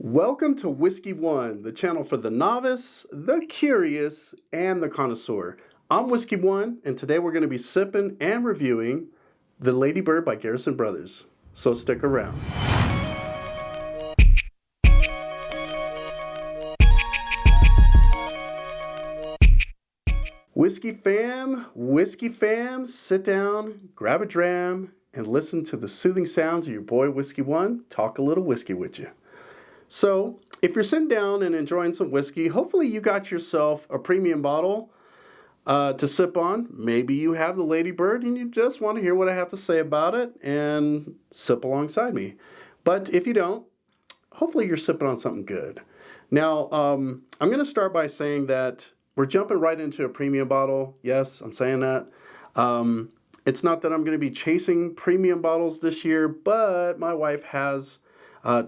Welcome to Whiskey One, the channel for the novice, the curious, and the connoisseur. I'm Whiskey One, and today we're going to be sipping and reviewing the Lady Bird by Garrison Brothers. So stick around. Whiskey fam, sit down, grab a dram, and listen to the soothing sounds of your boy Whiskey One talk a little whiskey with you. So, if you're sitting down and enjoying some whiskey, hopefully you got yourself a premium bottle to sip on. Maybe you have the Lady Bird and you just want to hear what I have to say about it and sip alongside me. But if you don't, hopefully you're sipping on something good. Now, I'm going to start by saying that we're jumping right into a premium bottle. Yes, I'm saying that. It's not that I'm going to be chasing premium bottles this year, but my wife has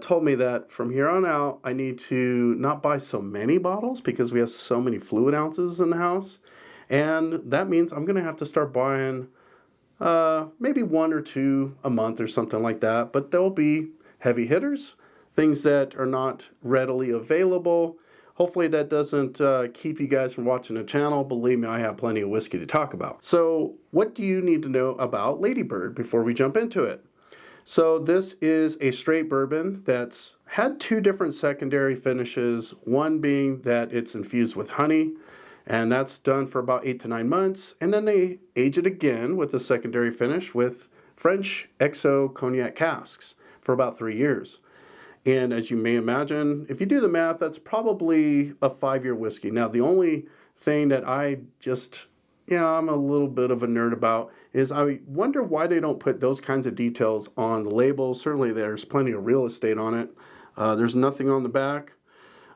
told me that from here on out, I need to not buy so many bottles because we have so many fluid ounces in the house. And that means I'm going to have to start buying maybe one or two a month or something like that. But they'll be heavy hitters, things that are not readily available. Hopefully that doesn't keep you guys from watching the channel. Believe me, I have plenty of whiskey to talk about. So what do you need to know about Lady Bird before we jump into it? So this is a straight bourbon that's had two different secondary finishes, one being that it's infused with honey, and that's done for about 8 to 9 months, and then they age it again with the secondary finish with French XO Cognac Casks for about 3 years. And as you may imagine, if you do the math, that's probably a 5-year whiskey. Now, the only thing that I'm a little bit of a nerd about is I wonder why they don't put those kinds of details on the label. Certainly there's plenty of real estate on it. There's nothing on the back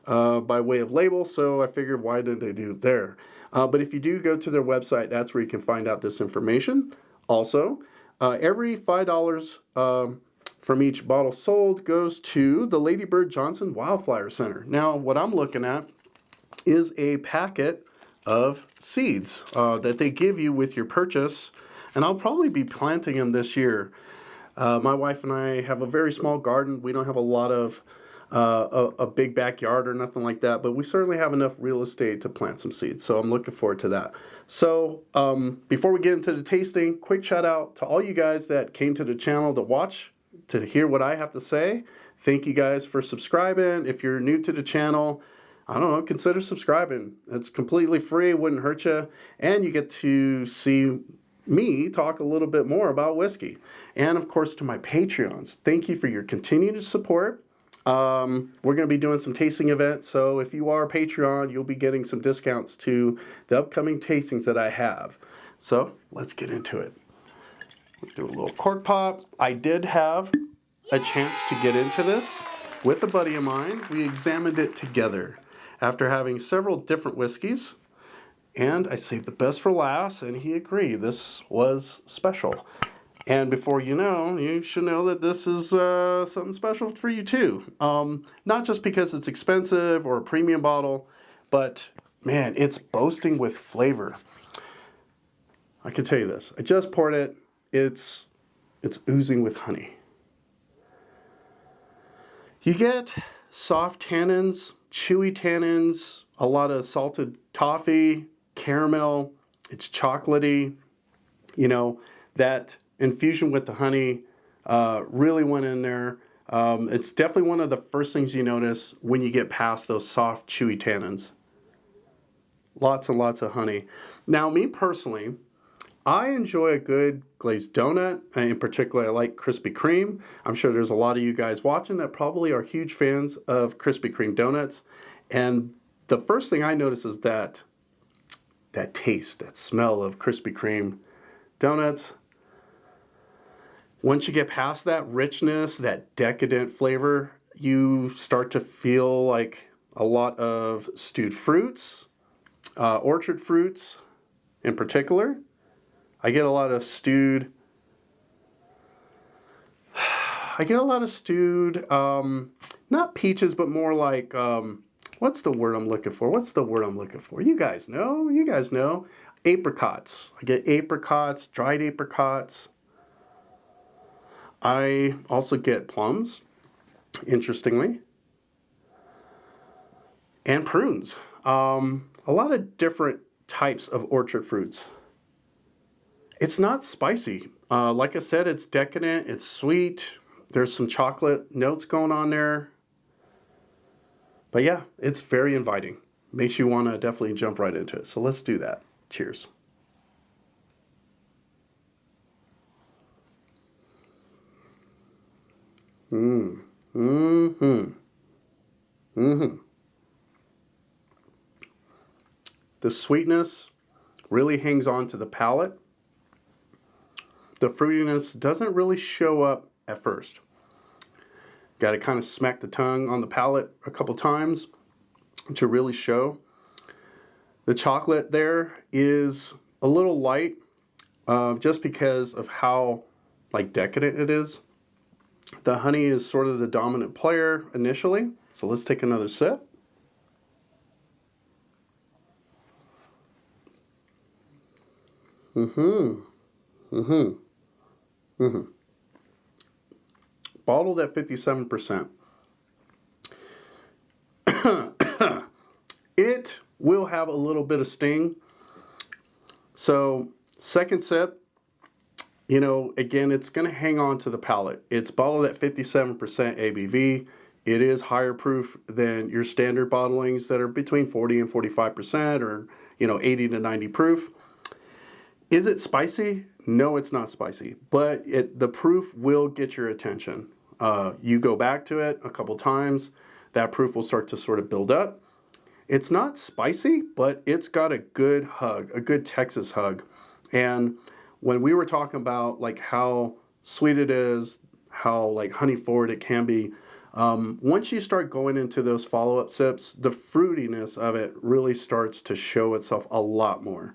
by way of label, so I figured why did they do it there? But if you do go to their website, that's where you can find out this information. Also, every $5 from each bottle sold goes to the Lady Bird Johnson Wildflower Center. Now, what I'm looking at is a packet of seeds that they give you with your purchase, and I'll probably be planting them this year. My wife and I have a very small garden. We don't have a lot of a big backyard or nothing like that, but we certainly have enough real estate to plant some seeds, so I'm looking forward to that. So before we get into the tasting, quick shout out to all you guys that came to the channel to watch, to hear what I have to say. Thank you guys for subscribing. If you're new to the channel, I don't know, consider subscribing. It's completely free, it wouldn't hurt you, and you get to see me talk a little bit more about whiskey. And of course to my Patreons, thank you for your continued support. We're going to be doing some tasting events, so if you are a Patreon, you'll be getting some discounts to the upcoming tastings that I have. So let's get into it. Do a little cork pop. I did have a chance to get into this with a buddy of mine. We examined it together after having several different whiskeys, and I saved the best for last, and he agreed this was special. And before you know, you should know that this is something special for you too. Not just because it's expensive or a premium bottle, but man, it's boasting with flavor. I can tell you this. I just poured it. It's oozing with honey. You get soft tannins, chewy tannins, a lot of salted toffee, caramel. It's chocolatey. You know, that infusion with the honey really went in there. It's definitely one of the first things you notice when you get past those soft, chewy tannins. Lots and lots of honey. Now, me personally, I enjoy a good glazed donut. In particular, I like Krispy Kreme. I'm sure there's a lot of you guys watching that probably are huge fans of Krispy Kreme donuts. And the first thing I notice is that taste, that smell of Krispy Kreme donuts. Once you get past that richness, that decadent flavor, you start to feel like a lot of stewed fruits, orchard fruits in particular. I get a lot of stewed, not peaches, but more like, what's the word I'm looking for? You guys know. Apricots. I get apricots, dried apricots. I also get plums, interestingly. and prunes. A lot of different types of orchard fruits. It's not spicy. Like I said, it's decadent, it's sweet. There's some chocolate notes going on there. But yeah, it's very inviting. Makes you want to definitely jump right into it. So let's do that. Cheers. The sweetness really hangs on to the palate. The fruitiness doesn't really show up at first. Got to kind of smack the tongue on the palate a couple times to really show. The chocolate there is a little light just because of how decadent it is. The honey is sort of the dominant player initially. So let's take another sip. Bottled at 57%. It will have a little bit of sting. So second sip, again, it's going to hang on to the palate. It's bottled at 57% ABV. It is higher proof than your standard bottlings that are between 40 and 45% or, 80 to 90 proof. Is it spicy? No, it's not spicy, but the proof will get your attention. You go back to it a couple times, that proof will start to sort of build up. It's not spicy, but it's got a good hug, a good Texas hug. And when we were talking about how sweet it is, how honey forward it can be, once you start going into those follow-up sips, the fruitiness of it really starts to show itself a lot more.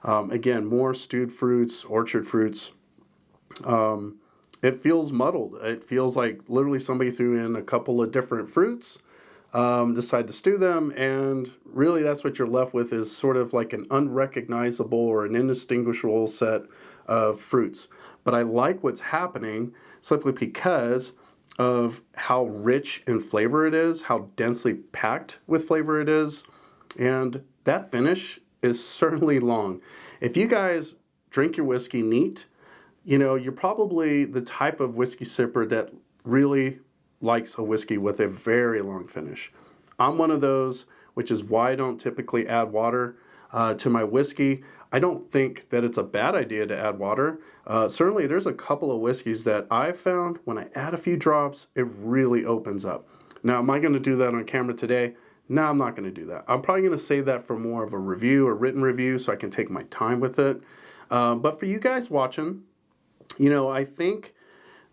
Again, more stewed fruits, orchard fruits. It feels muddled. It feels like literally somebody threw in a couple of different fruits, decided to stew them, and really that's what you're left with is sort of like an unrecognizable or an indistinguishable set of fruits. But I like what's happening simply because of how rich in flavor it is, how densely packed with flavor it is, and that finish is certainly long. If you guys drink your whiskey neat, you're probably the type of whiskey sipper that really likes a whiskey with a very long finish. I'm one of those, which is why I don't typically add water to my whiskey. I don't think that it's a bad idea to add water. Certainly, there's a couple of whiskeys that I've found when I add a few drops, it really opens up. Now, am I going to do that on camera today? No, I'm not going to do that. I'm probably going to save that for more of a review, a written review, so I can take my time with it. But for you guys watching, I think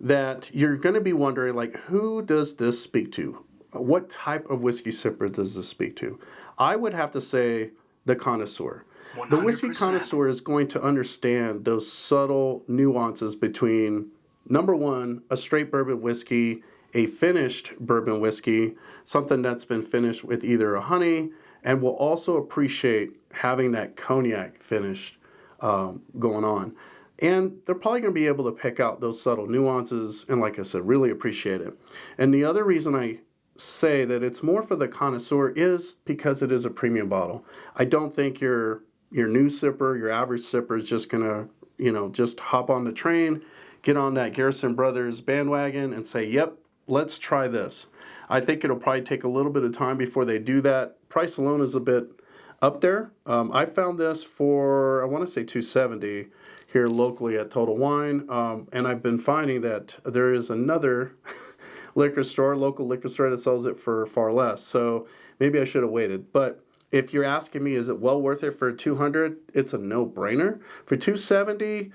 that you're going to be wondering, who does this speak to? What type of whiskey sipper does this speak to? I would have to say the connoisseur. 100%. The whiskey connoisseur is going to understand those subtle nuances between, number one, a straight bourbon whiskey, a finished bourbon whiskey, something that's been finished with either a honey, and will also appreciate having that cognac finish going on. And they're probably going to be able to pick out those subtle nuances and, like I said, really appreciate it. And the other reason I say that it's more for the connoisseur is because it is a premium bottle. I don't think your new sipper, your average sipper is just going to, just hop on the train, get on that Garrison Brothers bandwagon and say, yep, let's try this. I think it'll probably take a little bit of time before they do that. Price alone is a bit up there. I found this for, I want to say $270 here locally at Total Wine. And I've been finding that there is another local liquor store that sells it for far less. So maybe I should have waited. But if you're asking me, is it well worth it for $200? It's a no-brainer. For $270,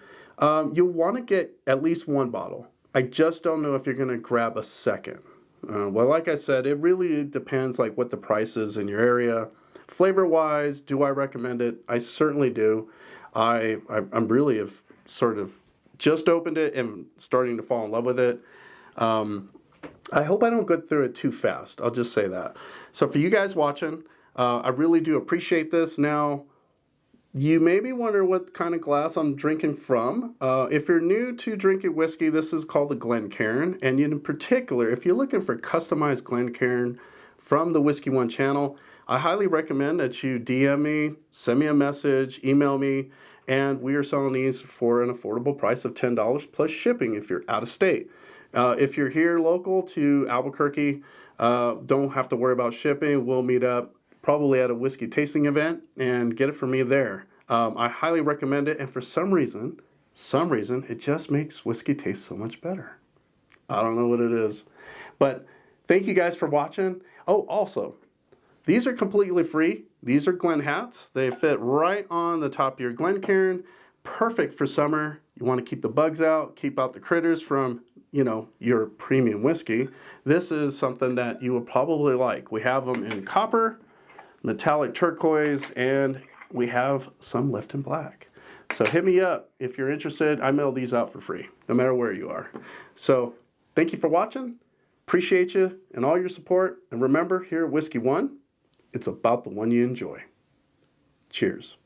you'll want to get at least one bottle. I just don't know if you're going to grab a second. Well, like I said, it really depends what the price is in your area. Flavor-wise, do I recommend it? I certainly do. I'm really have sort of just opened it and starting to fall in love with it. I hope I don't go through it too fast. I'll just say that. So for you guys watching, I really do appreciate this. Now, you may be wondering what kind of glass I'm drinking from. If you're new to drinking whiskey, this is called the Glencairn. And in particular, if you're looking for customized Glencairn from the Whiskey One channel, I highly recommend that you DM me, send me a message, email me, and we are selling these for an affordable price of $10 plus shipping if you're out of state. If you're here local to Albuquerque, don't have to worry about shipping. We'll meet up probably at a whiskey tasting event and get it from me there. I highly recommend it, and for some reason, it just makes whiskey taste so much better. I don't know what it is. But thank you guys for watching. Oh, also, these are completely free. These are Glen hats. They fit right on the top of your Glencairn. Perfect for summer. You want to keep the bugs out, keep out the critters from, your premium whiskey. This is something that you will probably like. We have them in copper, metallic turquoise, and we have some left in black. So hit me up if you're interested. I mail these out for free, no matter where you are. So thank you for watching. Appreciate you and all your support. And remember, here at Whiskey One, it's about the one you enjoy. Cheers.